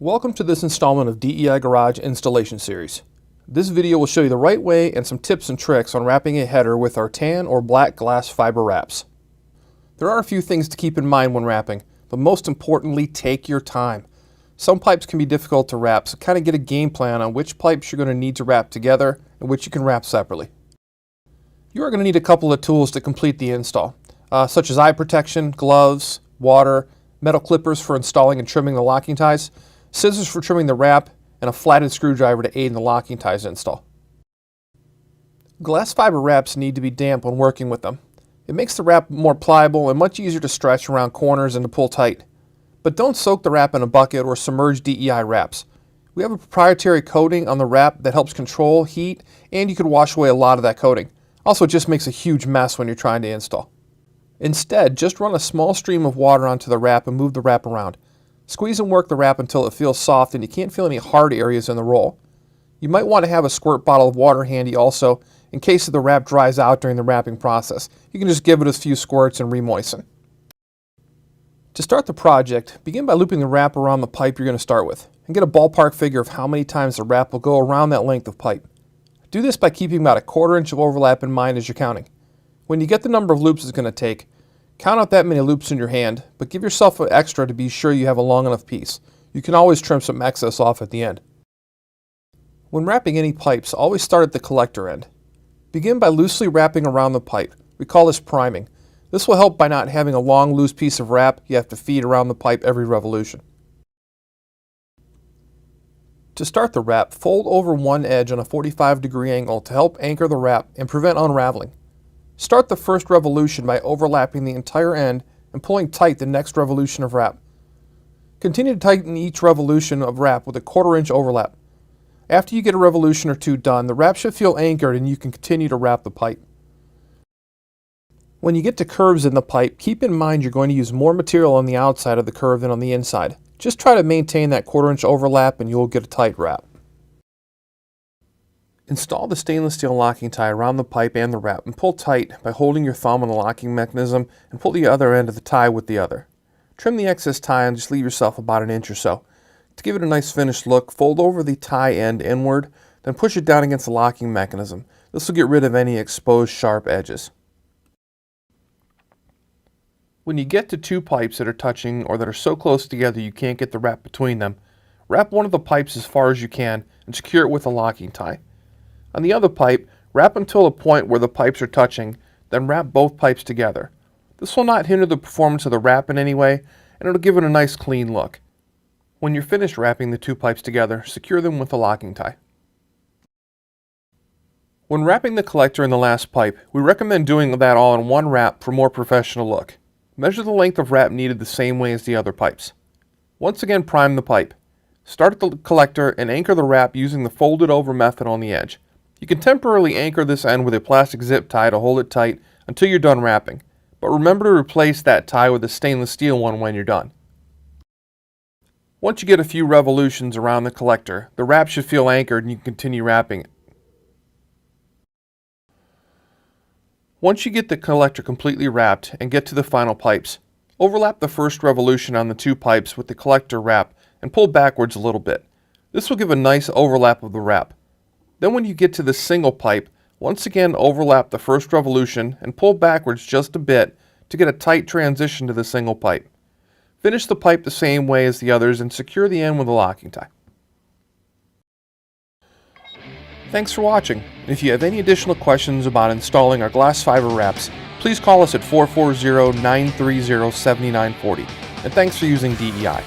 Welcome to this installment of DEI Garage Installation Series. This video will show you the right way and some tips and tricks on wrapping a header with our tan or black glass fiber wraps. There are a few things to keep in mind when wrapping, but most importantly, take your time. Some pipes can be difficult to wrap, so kind of get a game plan on which pipes you're going to need to wrap together and which you can wrap separately. You are going to need a couple of tools to complete the install, such as eye protection, gloves, water, metal clippers for installing and trimming the locking ties, scissors for trimming the wrap, and a flatted screwdriver to aid in the locking ties install. Glass fiber wraps need to be damp when working with them. It makes the wrap more pliable and much easier to stretch around corners and to pull tight. But don't soak the wrap in a bucket or submerge DEI wraps. We have a proprietary coating on the wrap that helps control heat, and you can wash away a lot of that coating. Also, it just makes a huge mess when you're trying to install. Instead, just run a small stream of water onto the wrap and move the wrap around. Squeeze and work the wrap until it feels soft and you can't feel any hard areas in the roll. You might want to have a squirt bottle of water handy also, in case the wrap dries out during the wrapping process. You can just give it a few squirts and re-moisten. To start the project, begin by looping the wrap around the pipe you're going to start with, and get a ballpark figure of how many times the wrap will go around that length of pipe. Do this by keeping about a 1/4 inch of overlap in mind as you're counting. When you get the number of loops it's going to take, count out that many loops in your hand, but give yourself an extra to be sure you have a long enough piece. You can always trim some excess off at the end. When wrapping any pipes, always start at the collector end. Begin by loosely wrapping around the pipe. We call this priming. This will help by not having a long loose piece of wrap you have to feed around the pipe every revolution. To start the wrap, fold over one edge on a 45-degree angle to help anchor the wrap and prevent unraveling. Start the first revolution by overlapping the entire end and pulling tight the next revolution of wrap. Continue to tighten each revolution of wrap with a 1/4 inch overlap. After you get a revolution or two done, the wrap should feel anchored and you can continue to wrap the pipe. When you get to curves in the pipe, keep in mind you're going to use more material on the outside of the curve than on the inside. Just try to maintain that 1/4 inch overlap and you'll get a tight wrap. Install the stainless steel locking tie around the pipe and the wrap and pull tight by holding your thumb on the locking mechanism and pull the other end of the tie with the other. Trim the excess tie and just leave yourself about an inch or so. To give it a nice finished look, fold over the tie end inward, then push it down against the locking mechanism. This will get rid of any exposed sharp edges. When you get to two pipes that are touching or that are so close together you can't get the wrap between them, wrap one of the pipes as far as you can and secure it with a locking tie. On the other pipe, wrap until a point where the pipes are touching, then wrap both pipes together. This will not hinder the performance of the wrap in any way, and it'll give it a nice clean look. When you're finished wrapping the two pipes together, secure them with a locking tie. When wrapping the collector in the last pipe, we recommend doing that all in one wrap for more professional look. Measure the length of wrap needed the same way as the other pipes. Once again, prime the pipe. Start at the collector and anchor the wrap using the folded over method on the edge. You can temporarily anchor this end with a plastic zip tie to hold it tight until you're done wrapping, but remember to replace that tie with a stainless steel one when you're done. Once you get a few revolutions around the collector, the wrap should feel anchored and you can continue wrapping it. Once you get the collector completely wrapped and get to the final pipes, overlap the first revolution on the two pipes with the collector wrap and pull backwards a little bit. This will give a nice overlap of the wrap. Then when you get to the single pipe, once again overlap the first revolution and pull backwards just a bit to get a tight transition to the single pipe. Finish the pipe the same way as the others and secure the end with a locking tie. Thanks for watching. If you have any additional questions about installing our glass fiber wraps, please call us at 440-930-7940. And thanks for using DEI.